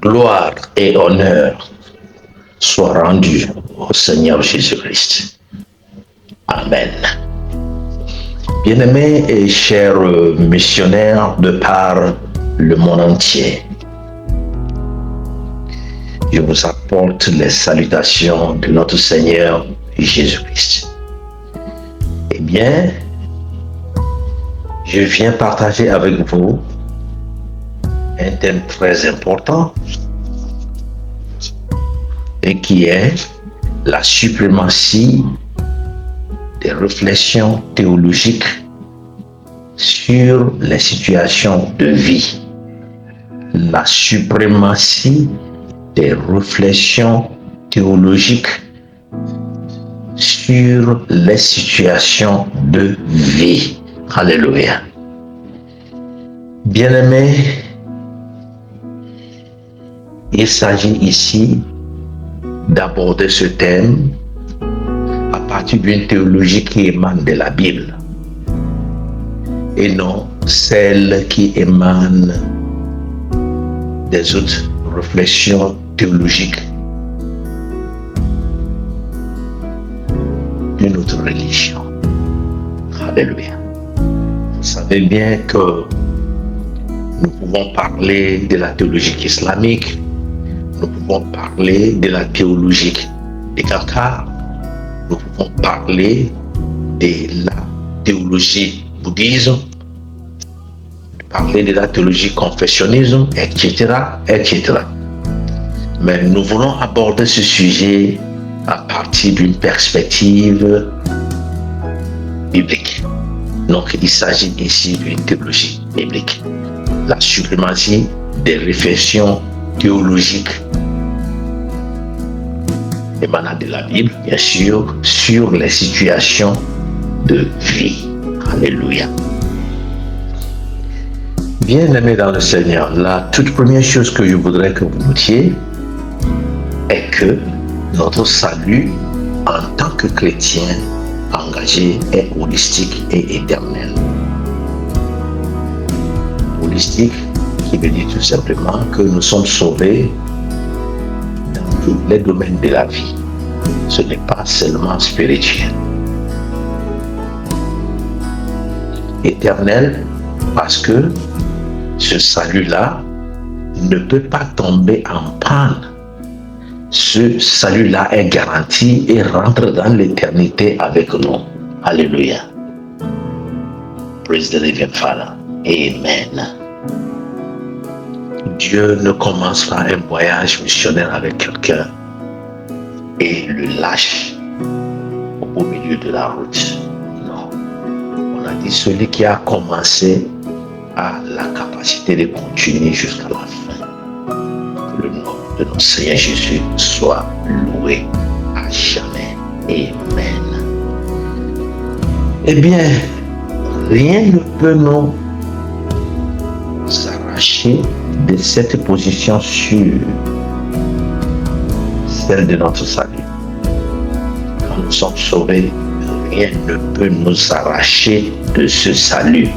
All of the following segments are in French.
gloire et honneur soient rendus au Seigneur Jésus-Christ. Amen. Bien-aimés et chers missionnaires de par le monde entier, je vous apporte les salutations de notre Seigneur Jésus-Christ. Eh bien, je viens partager avec vous un thème très important et qui est la suprématie des réflexions théologiques sur les situations de vie. La suprématie des réflexions théologiques sur les situations de vie. Alléluia. Bien-aimés, il s'agit ici d'aborder ce thème à partir d'une théologie qui émane de la Bible et non celle qui émane des autres réflexions théologiques d'une autre religion. Alléluia. Vous savez bien que nous pouvons parler de la théologie islamique, nous pouvons parler de la théologie des Cathars, nous pouvons parler de la théologie bouddhisme, parler de la théologie confessionnisme, etc., etc. Mais nous voulons aborder ce sujet à partir d'une perspective biblique. Donc, il s'agit ici d'une théologie biblique. La suprématie des réflexions théologiques émanant de la Bible, bien sûr, sur les situations de vie. Alléluia. Bien-aimés dans le Seigneur, la toute première chose que je voudrais que vous notiez est que notre salut en tant que chrétien engagé est holistique et éternel. Holistique qui veut dire tout simplement que nous sommes sauvés dans tous les domaines de la vie. Ce n'est pas seulement spirituel. Éternel parce que ce salut-là ne peut pas tomber en panne. Ce salut-là est garanti et rentre dans l'éternité avec nous. Alléluia. Praise the living Father. Amen. Dieu ne commence pas un voyage missionnaire avec quelqu'un et le lâche au milieu de la route. Non. On a dit celui qui a commencé a la capacité de continuer jusqu'à la fin. Que le nom de notre Seigneur Jésus soit loué à jamais. Amen. Eh bien, rien ne peut nous arracher de cette position sûre, celle de notre salut. Quand nous sommes sauvés, rien ne peut nous arracher de ce salut,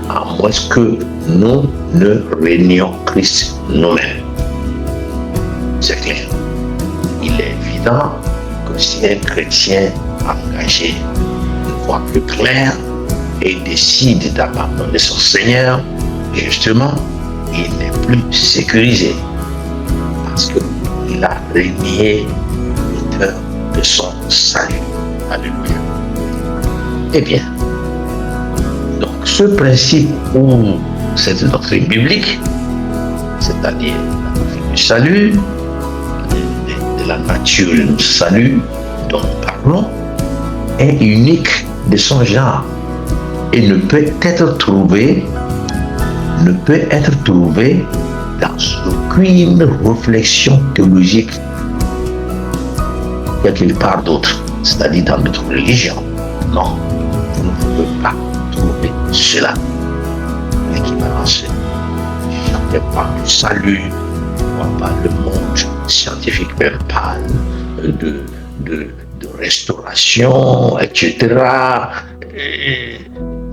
à moins que nous ne réunions Christ nous-mêmes. C'est clair. Il est évident que si un chrétien engagé ne voit plus clair et décide d'abandonner son Seigneur, justement, il n'est plus sécurisé parce qu'il a renié l'auteur de son salut. Alléluia. Eh bien, donc ce principe ou cette doctrine biblique, c'est-à-dire la doctrine du salut, de la nature du salut dont nous parlons, est unique de son genre et ne peut être trouvé dans aucune réflexion théologique quelque part d'autre, c'est-à-dire dans notre religion. Non, vous ne pouvez pas trouver cela. L'équivalence, je ne parle du salut, on parle le monde scientifique même parle de restauration, etc.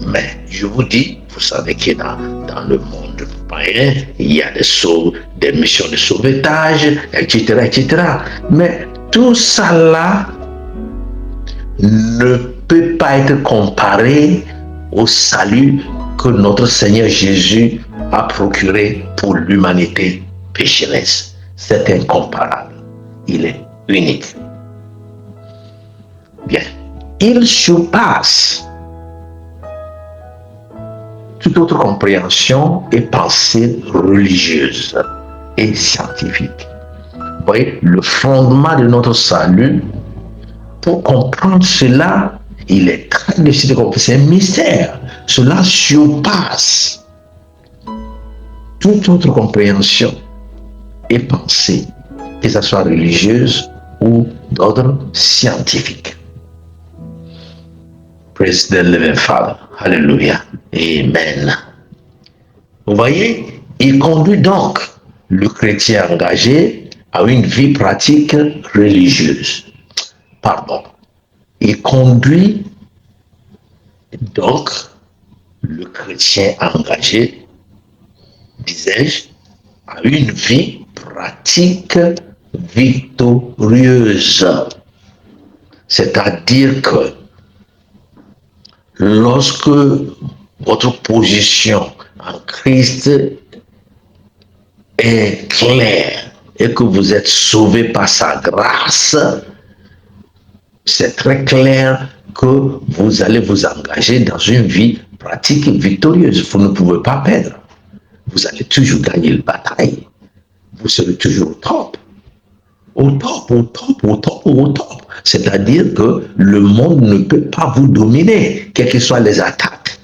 Mais je vous dis, vous savez que dans le monde Voyez, il y a des missions de sauvetage, etc., etc. Mais tout ça là ne peut pas être comparé au salut que notre Seigneur Jésus a procuré pour l'humanité pécheresse. C'est incomparable. Il est unique. Bien. Il surpasse toute autre compréhension et pensée religieuse et scientifique. Vous voyez, le fondement de notre salut, pour comprendre cela, il est très difficile de comprendre. C'est un mystère. Cela surpasse toute autre compréhension et pensée, que ce soit religieuse ou d'ordre scientifique. Praise the living Father. Hallelujah. Amen. Vous voyez, il conduit donc le chrétien engagé à une vie pratique religieuse. Pardon. Il conduit donc le chrétien engagé, disais-je, à une vie pratique victorieuse. C'est-à-dire que lorsque votre position en Christ est claire et que vous êtes sauvé par sa grâce, c'est très clair que vous allez vous engager dans une vie pratique victorieuse. Vous ne pouvez pas perdre. Vous allez toujours gagner la bataille. Vous serez toujours au top. Au top, au top, au top, au top. C'est-à-dire que le monde ne peut pas vous dominer, quelles que soient les attaques.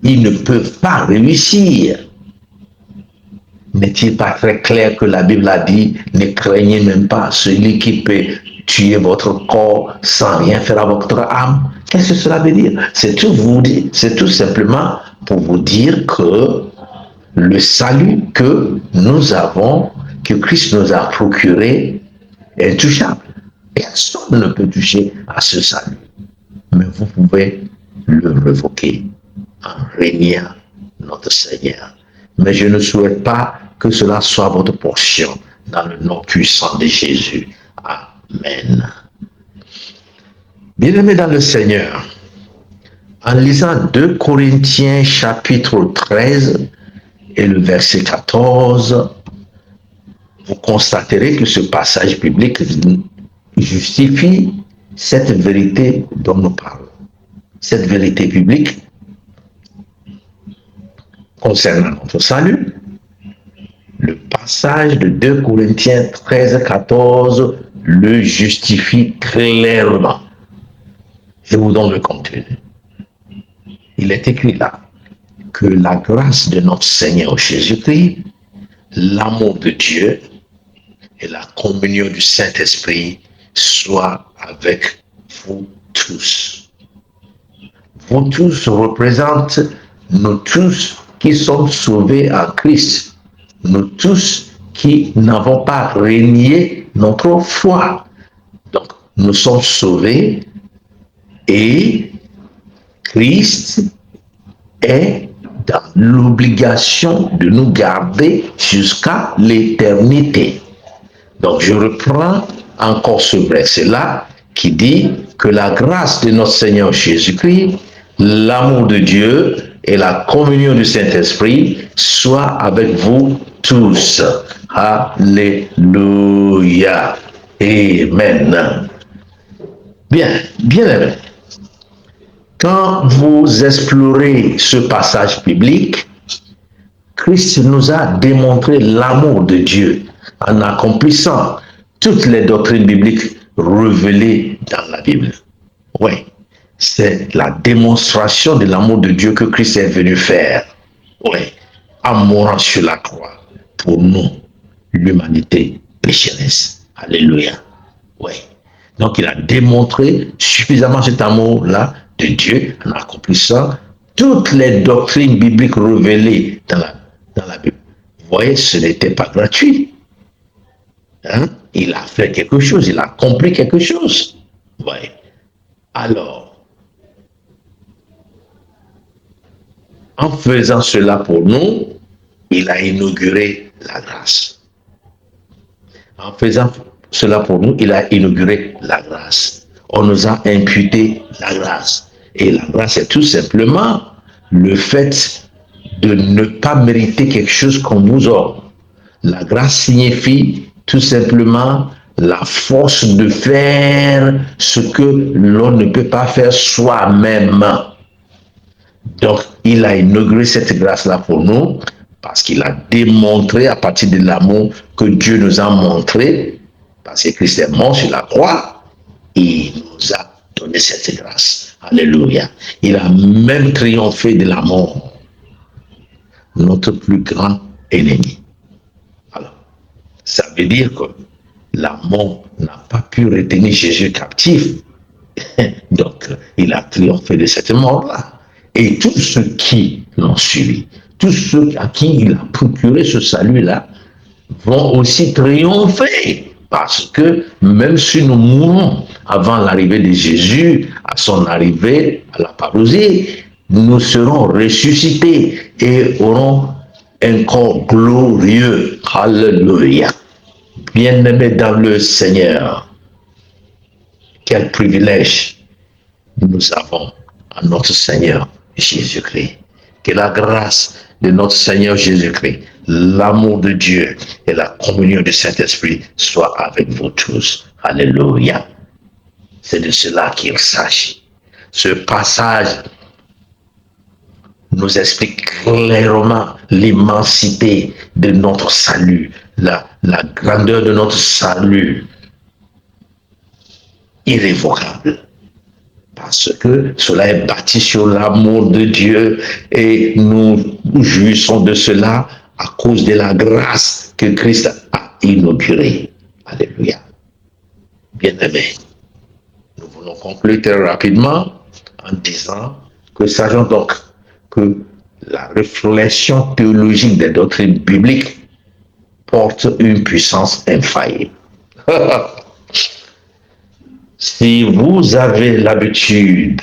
Ils ne peuvent pas réussir. N'est-il pas très clair que la Bible a dit, ne craignez même pas celui qui peut tuer votre corps sans rien faire à votre âme? Qu'est-ce que cela veut dire? C'est tout simplement pour vous dire que le salut que nous avons, que Christ nous a procuré, est intouchable. Personne ne peut toucher à ce salut. Mais vous pouvez le révoquer en régnant notre Seigneur. Mais je ne souhaite pas que cela soit votre portion dans le nom puissant de Jésus. Amen. Bien-aimés dans le Seigneur, en lisant 2 Corinthiens chapitre 13 et le verset 14, vous constaterez que ce passage biblique justifie cette vérité dont nous parlons. Cette vérité biblique concernant notre salut. Le passage de 2 Corinthiens 13, 14 le justifie clairement. Je vous donne le contenu. Il est écrit là que la grâce de notre Seigneur Jésus-Christ, l'amour de Dieu et la communion du Saint-Esprit soient avec vous tous. Vous tous représentent nous tous qui sommes sauvés en Christ. Nous tous qui n'avons pas renié notre foi. Donc, nous sommes sauvés et Christ est dans l'obligation de nous garder jusqu'à l'éternité. Donc, je reprends encore ce verset-là qui dit que la grâce de notre Seigneur Jésus-Christ, l'amour de Dieu et la communion du Saint-Esprit soient avec vous tous. Alléluia. Amen. Bien aimé. Quand vous explorez ce passage biblique, Christ nous a démontré l'amour de Dieu en accomplissant toutes les doctrines bibliques révélées dans la Bible. Oui, c'est la démonstration de l'amour de Dieu que Christ est venu faire. Oui, en mourant sur la croix pour nous, l'humanité pécheresse. Alléluia. Oui. Donc il a démontré suffisamment cet amour-là de Dieu en accomplissant toutes les doctrines bibliques révélées dans la Bible. Vous voyez, ce n'était pas gratuit. Hein? Il a fait quelque chose, il a accompli quelque chose. Vous voyez. Alors, en faisant cela pour nous, il a inauguré la grâce. En faisant cela pour nous, il a inauguré la grâce. On nous a imputé la grâce. Et la grâce est tout simplement le fait de ne pas mériter quelque chose qu'on vous offre. La grâce signifie tout simplement la force de faire ce que l'on ne peut pas faire soi-même. Donc, il a inauguré cette grâce-là pour nous parce qu'il a démontré à partir de l'amour que Dieu nous a montré, parce que Christ est mort sur la croix, et il nous a donné cette grâce. Alléluia. Il a même triomphé de la mort, notre plus grand ennemi. Alors, ça veut dire que la mort n'a pas pu retenir Jésus captif. Donc, il a triomphé de cette mort-là. Et tous ceux qui l'ont suivi, tous ceux à qui il a procuré ce salut-là, vont aussi triompher. Parce que même si nous mourons avant l'arrivée de Jésus, à son arrivée à la parousie, nous serons ressuscités et aurons un corps glorieux. Alléluia. Bien-aimés dans le Seigneur, quel privilège nous avons à notre Seigneur Jésus-Christ. Que la grâce de notre Seigneur Jésus-Christ, l'amour de Dieu et la communion du Saint-Esprit soient avec vous tous. Alléluia. C'est de cela qu'il s'agit. Ce passage nous explique clairement l'immensité de notre salut, la grandeur de notre salut irrévocable. Parce que cela est bâti sur l'amour de Dieu et nous jouissons de cela à cause de la grâce que Christ a inaugurée. Alléluia. Bien-aimés, nous voulons conclure très rapidement en disant que sachons donc que la réflexion théologique des doctrines bibliques porte une puissance infaillible. Si vous avez l'habitude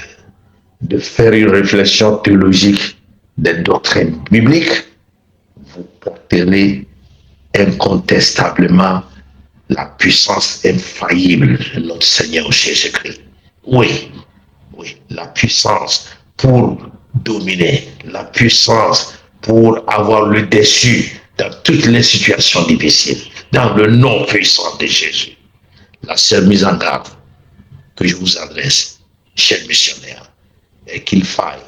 de faire une réflexion théologique des doctrines bibliques, vous porterez incontestablement la puissance infaillible de notre Seigneur Jésus-Christ. Oui, la puissance pour dominer, la puissance pour avoir le dessus dans toutes les situations difficiles, dans le nom puissant de Jésus. La seule mise en garde que je vous adresse, chers missionnaires, est qu'il faille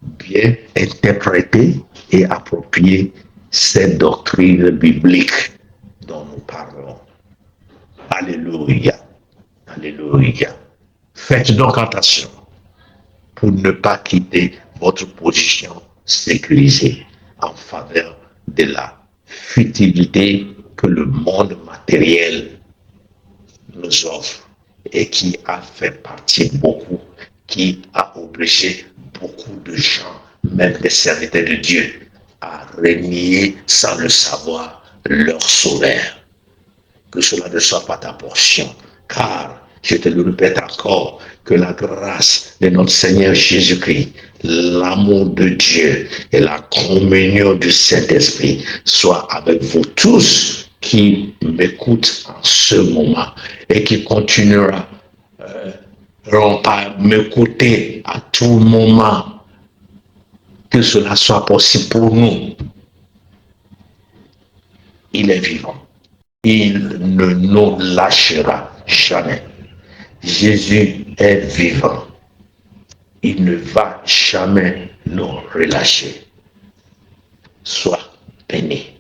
bien interpréter et approprier ces doctrines bibliques dont nous parlons. Alléluia. Alléluia. Faites donc attention pour ne pas quitter votre position sécurisée en faveur de la futilité que le monde matériel nous offre et qui a fait partie beaucoup, qui a obligé beaucoup de gens, même des serviteurs de Dieu, à renier sans le savoir leur sauveur. Que cela ne soit pas ta portion, car, je te le répète encore, que la grâce de notre Seigneur Jésus-Christ, l'amour de Dieu et la communion du Saint-Esprit soient avec vous tous qui m'écoutent en ce moment et qui continueront à m'écouter à tout moment, que cela soit possible pour nous. Il est vivant. Il ne nous lâchera jamais. Jésus est vivant. Il ne va jamais nous relâcher. Sois béni.